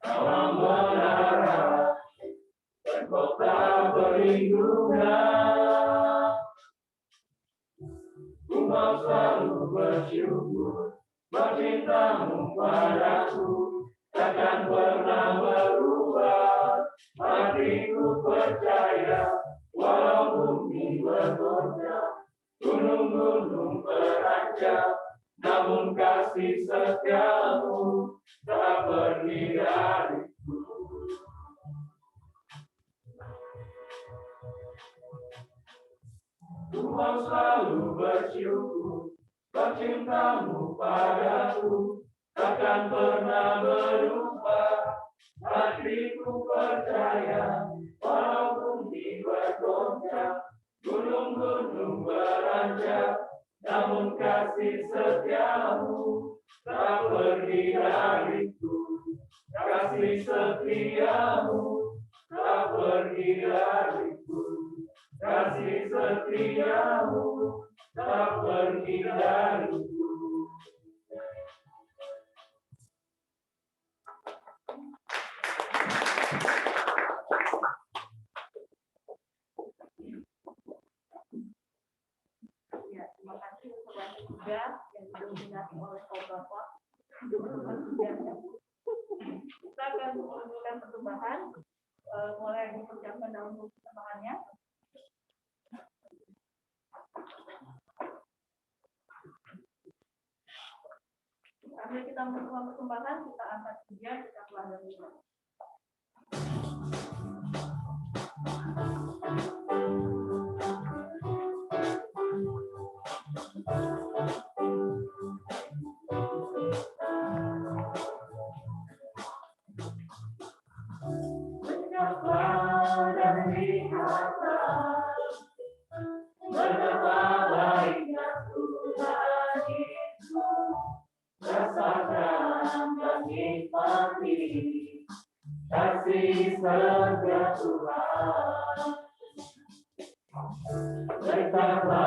C: Kau menara dan kota perlindungan. Ku mau selalu bersyukur, cintamu padaku takkan pernah berubah. Hatiku percaya, mau selalu bersyukur, cintamu padaku takkan pernah berubah. Hatiku percaya, walaupun bumi bergoncang, gunung-gunung beranjak, namun kasih setiamu tak pergi dariku. Kasih setiamu tak pergi dariku. Kasih setiamu tak pergi dariku.
A: Ya, terima kasih untuk yang ketiga yang didominasi oleh kaum bapak. Kita akan melakukan persembahan, mulai dipersiapkan dalam persembahannya. Sambil kita melakukan persembahan, kita angkat dia, kita keluar dari rumah.
C: Betapa baiknya Tuhan itu, rasakan dan nikmati kasih setia Tuhan. Betapa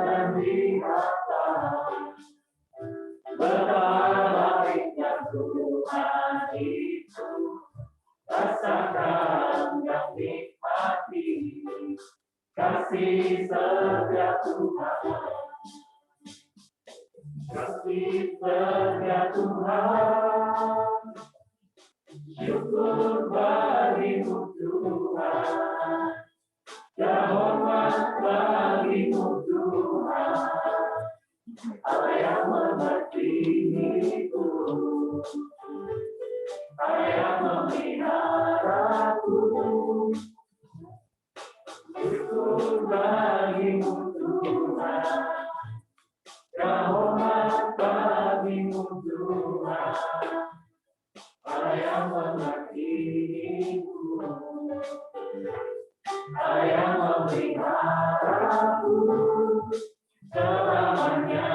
C: dan lihatlah betapa baiknya Tuhan itu, rasakan dan nikmati kasih setia Tuhan. Kasih setia Tuhan, syukur bagimu Tuhan, ya hormat bagimu Tuhan, Allah yang mengertiku, Allah yang memeliharaku. Syukur bagimu Tuhan, ya hormat bagimu Tuhan, Allah yang mengertiku, Allah yang memeliharaku selamanya.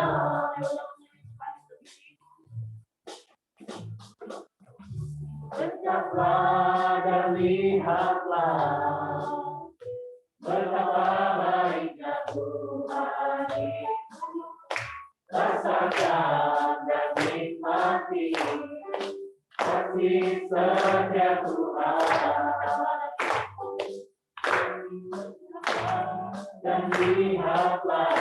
C: Ucaplah dan lihatlah betapa baiknya Tuhan itu, rasakan dan nikmati kasih setia Tuhan. Dan lihatlah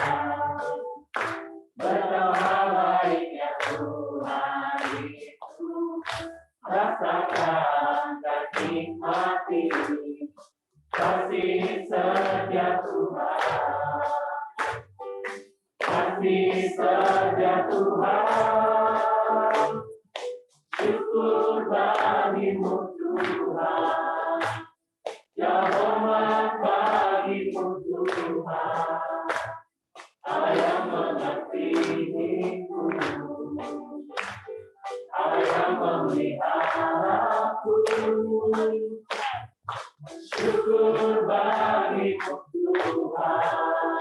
C: betapa baiknya Tuhan itu, rasakan dan nikmati kasih setia Tuhan. Kasih setia Tuhan, syukur bagimu Tuhan, ya hormat bagimu Tuhan, Allah yang mengertiku, Allah yang memeliharaku. Syukur bagimu Tuhan,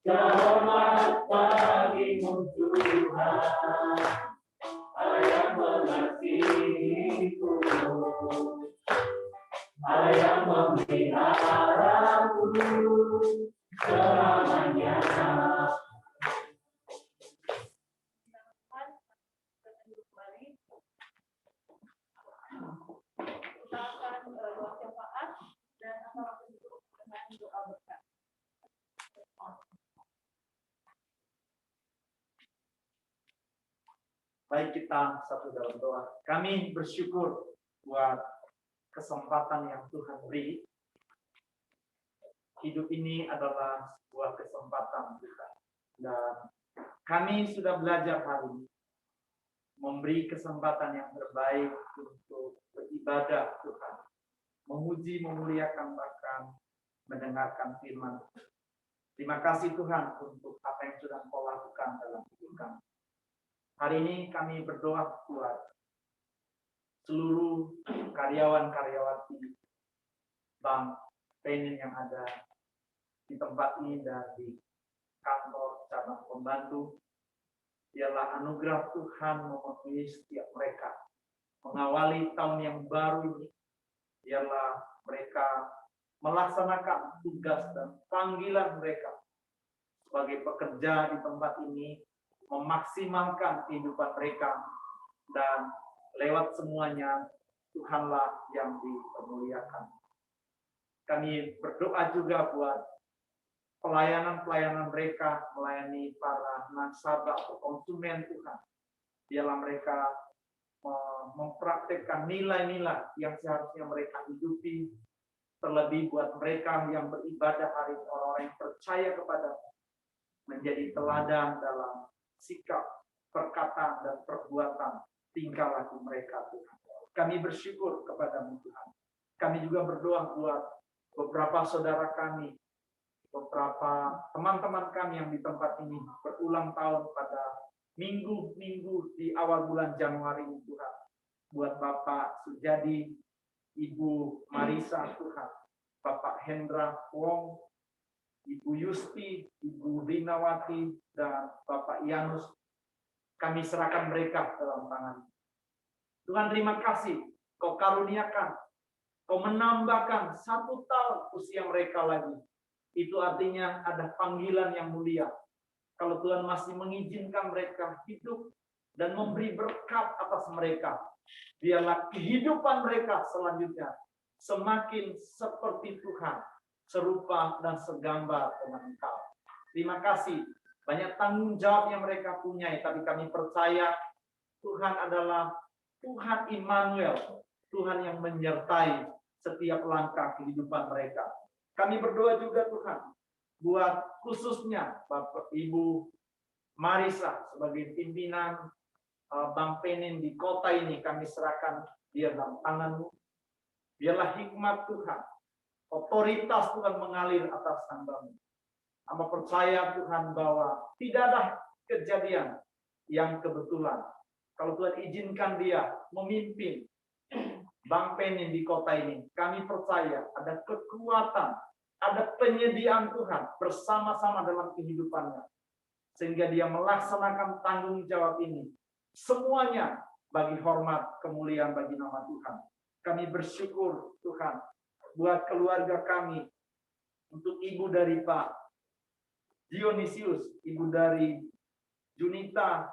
C: ya hormat bagimu Tuhan, Allah yang mengertiku, Allah yang memeliharaku selamanya.
A: Kita akan doa syafaat dan akan tutup dengan doa berkat.
B: Baik, kita satu dalam doa. Kami bersyukur buat kesempatan yang Tuhan beri. Hidup ini adalah sebuah kesempatan Tuhan. Dan kami sudah belajar hari ini memberi kesempatan yang terbaik untuk beribadah Tuhan, memuji, memuliakan, bahkan mendengarkan firman. Terima kasih Tuhan untuk apa yang sudah Engkau lakukan dalam hidup kami. Hari ini kami berdoa buat seluruh karyawan-karyawati Bank Penin yang ada di tempat ini dan di kantor cabang pembantu. Biarlah anugerah Tuhan memenuhi setiap mereka. Mengawali tahun yang baru ini, biarlah mereka melaksanakan tugas dan panggilan mereka sebagai pekerja di tempat ini, memaksimalkan kehidupan mereka, dan lewat semuanya Tuhanlah yang dipermuliakan. Kami berdoa juga buat pelayanan-pelayanan mereka, melayani para nasabah atau konsumen Tuhan. Biarlah mereka mempraktekkan nilai-nilai yang seharusnya mereka hidupi, terlebih buat mereka yang beribadah hari ini, orang-orang yang percaya kepada menjadi teladan dalam sikap, perkataan, dan perbuatan tingkah laku mereka Tuhan. Kami bersyukur kepada-Mu Tuhan. Kami juga berdoa buat beberapa saudara kami, beberapa teman-teman kami yang di tempat ini berulang tahun pada minggu-minggu di awal bulan Januari ini Tuhan. Buat Bapak Sujadi, Ibu Marisa Tuhan, Bapak Hendra Wong, Ibu Yusti, Ibu Rinawati, dan Bapak Yanus, kami serahkan mereka dalam tangan. Tuhan terima kasih, Kau karuniakan, Kau menambahkan 1 tahun usia mereka lagi. Itu artinya ada panggilan yang mulia. Kalau Tuhan masih mengizinkan mereka hidup dan memberi berkat atas mereka, biarlah kehidupan mereka selanjutnya semakin seperti Tuhan, serupa dan segambar dengan Engkau. Terima kasih. Banyak tanggung jawab yang mereka punya, tapi kami percaya Tuhan adalah Tuhan Immanuel, Tuhan yang menyertai setiap langkah kehidupan mereka. Kami berdoa juga Tuhan, buat khususnya Bapak Ibu Marisa sebagai pimpinan Bank Penin di kota ini, kami serahkan dia dalam tangan-Mu. Biarlah hikmat Tuhan, otoritas Tuhan mengalir atas hamba-Mu. Hamba percaya Tuhan bahwa tidak ada kejadian yang kebetulan. Kalau Tuhan izinkan dia memimpin Bank Penin di kota ini, kami percaya ada kekuatan, ada penyediaan Tuhan bersama-sama dalam kehidupannya. Sehingga dia melaksanakan tanggung jawab ini. Semuanya bagi hormat kemuliaan bagi nama Tuhan. Kami bersyukur Tuhan buat keluarga kami, untuk ibu dari Pak Dionisius, ibu dari Junita,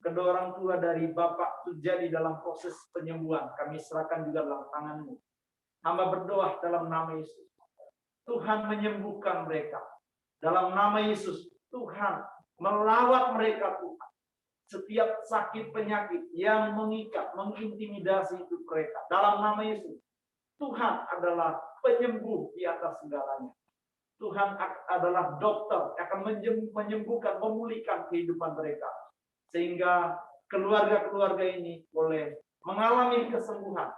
B: kedua orang tua dari Bapak Sujadi dalam proses penyembuhan, kami serahkan juga dalam tangan-Mu. Hamba berdoa dalam nama Yesus, Tuhan menyembuhkan mereka. Dalam nama Yesus, Tuhan melawat mereka Tuhan. Setiap sakit penyakit yang mengikat, mengintimidasi hidup mereka. Dalam nama Yesus, Tuhan adalah penyembuh di atas segalanya. Tuhan adalah dokter yang akan menyembuhkan, memulihkan kehidupan mereka. Sehingga keluarga-keluarga ini boleh mengalami kesembuhan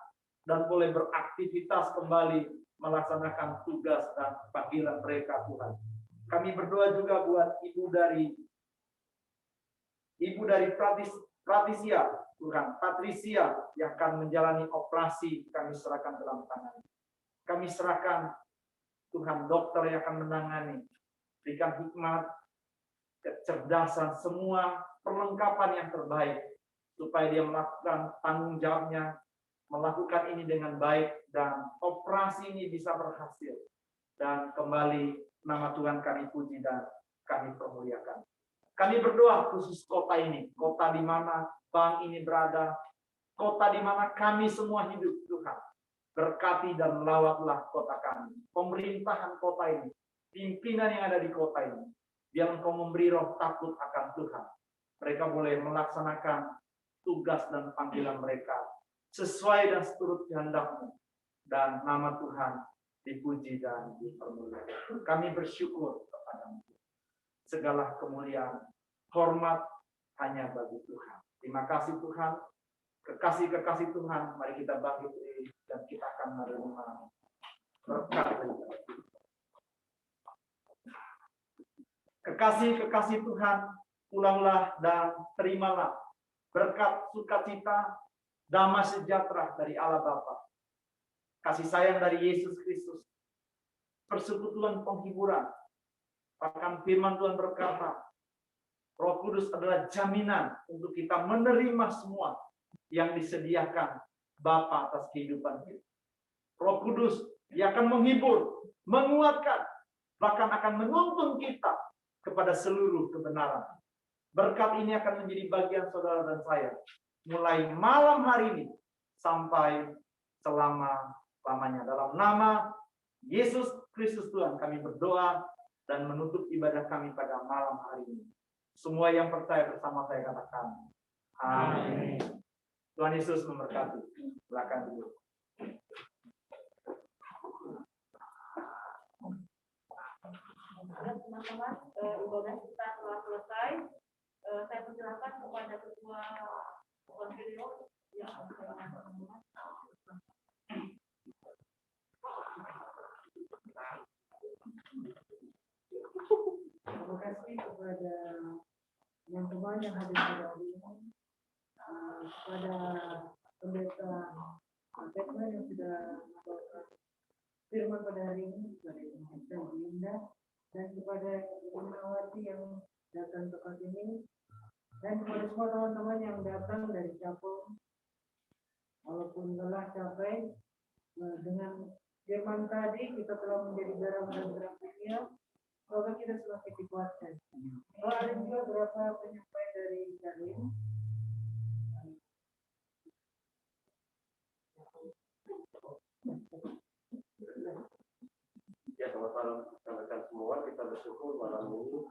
B: dan boleh beraktivitas kembali melaksanakan tugas dan panggilan mereka Tuhan. Kami berdoa juga buat ibu dari Patricia, Tuhan, Patricia yang akan menjalani operasi, kami serahkan dalam tangan. Kami serahkan Tuhan dokter yang akan menangani, berikan hikmat, kecerdasan, semua perlengkapan yang terbaik supaya dia melakukan tanggung jawabnya, melakukan ini dengan baik dan operasi ini bisa berhasil. Dan kembali nama Tuhan kami puji dan kami permuliakan. Kami berdoa khusus kota ini, kota di mana bank ini berada, kota di mana kami semua hidup Tuhan. Berkati dan melawatlah kota kami, pemerintahan kota ini, pimpinan yang ada di kota ini. Biar Engkau memberi roh takut akan Tuhan. Mereka boleh melaksanakan tugas dan panggilan mereka sesuai dan seturut kehendak-Mu. Dan nama Tuhan dipuji dan dipermuliakan. Kami bersyukur kepada-Mu. Segala kemuliaan, hormat hanya bagi Tuhan. Terima kasih Tuhan. Kekasih-kekasih Tuhan, mari kita bangkit dan kita akan menerima berkat dari Tuhan. Kekasih-kekasih Tuhan, pulanglah dan terimalah berkat sukacita, damai sejahtera dari Allah Bapa, kasih sayang dari Yesus Kristus, persekutuan penghiburan. Bahkan firman Tuhan berkata, Roh Kudus adalah jaminan untuk kita menerima semua yang disediakan Bapa atas kehidupan kita. Roh Kudus yang akan menghibur, menguatkan, bahkan akan menuntun kita kepada seluruh kebenaran. Berkat ini akan menjadi bagian saudara dan saya, mulai malam hari ini sampai selama-lamanya. Dalam nama Yesus Kristus Tuhan kami berdoa dan menutup ibadah kami pada malam hari ini. Semua yang percaya bersama saya katakan, amin. Tuhan Yesus memberkati. Silakan duduk.
A: Teman-teman, ibadah kita telah selesai. Saya persilakan kepada Ketua Konsilium yang
D: terima kasih kepada teman-teman yang hadir pada hari ini, kepada pendeta Batman yang sudah membawa firman pada hari ini, kepada Ibu Linda, dan kepada Ibu Nawati yang datang tempat ini, dan kepada semua teman-teman yang datang dari Capung, walaupun lelah capek, dengan firman tadi kita telah menjadi garam dan terang dunia. Semoga kita semakin dikuatkan. Kalau ada juga beberapa penyampaian dari Karim.
E: Ya, selamat malam rekan-rekan semua. Kita bersyukur malam ini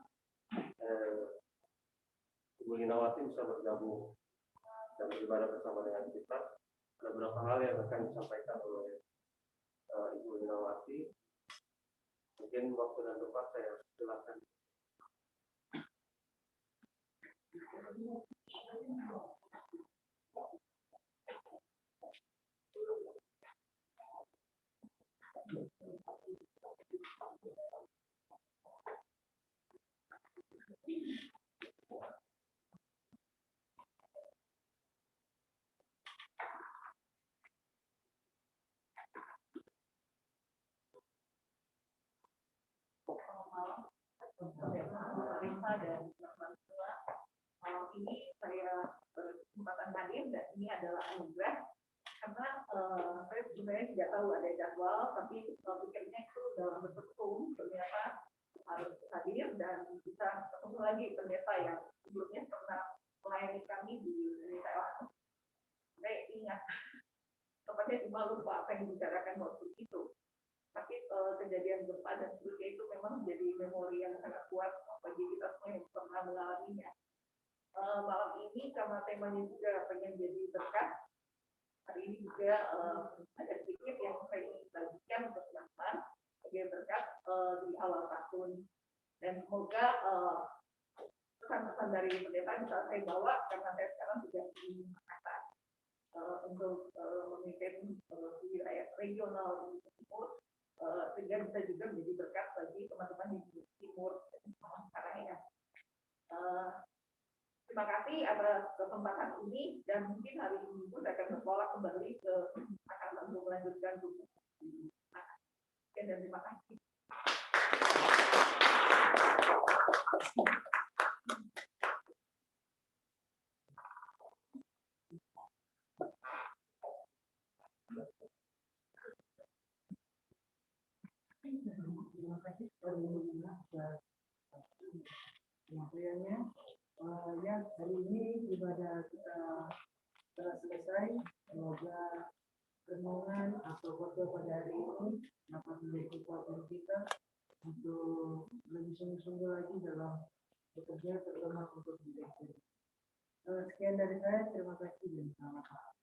E: Ibu Linawati bisa bergabung dan beribadah bersama dengan kita. Ada beberapa hal yang akan disampaikan oleh Ibu Linawati. Mungkin waktu dan tempat saya silakan.
A: pemerintah dan teman-teman semua. Malam ini saya berkesempatan hadir dan ini adalah anugerah karena saya sebenarnya tidak tahu ada jadwal, tapi pikirnya itu dalam bentuk Zoom ternyata harus hadir dan bisa ketemu lagi pendeta yang sebelumnya pernah melayani kami di Indonesia. Saya ingat, tepatnya cuma lupa apa yang dibicarakan waktu itu. Tapi kejadian gempa dan sebagainya itu memang menjadi memori yang sangat kuat bagi kita semua yang pernah mengalaminya. Malam ini karena temanya juga pengen jadi berkat, hari ini juga ada sedikit yang saya ingin bagikan untuk teman-teman sebagai berkat di awal tahun. Dan semoga pesan-pesan dari pendeta bisa saya bawa karena saya sekarang sudah di Makassar untuk memimpin wilayah regional di Timur. Sehingga bisa juga menjadi berkat bagi teman-teman di Timur sekarang ya. Terima kasih atas kesempatan ini dan mungkin hari Minggu saya akan bersekolah kembali ke Makassar untuk melanjutkan tugas. Dan terima kasih.
D: Terima kasih kepada Ibu Lina atas penyampaiannya. Ya, hari ini ibadah kita telah selesai. Semoga renungan atau khotbah pada hari ini dapat menjadi kekuatan kita untuk lebih sungguh-sungguh lagi dalam bekerja, terutama untuk diri. Sekian dari saya. Terima kasih dan selamat malam.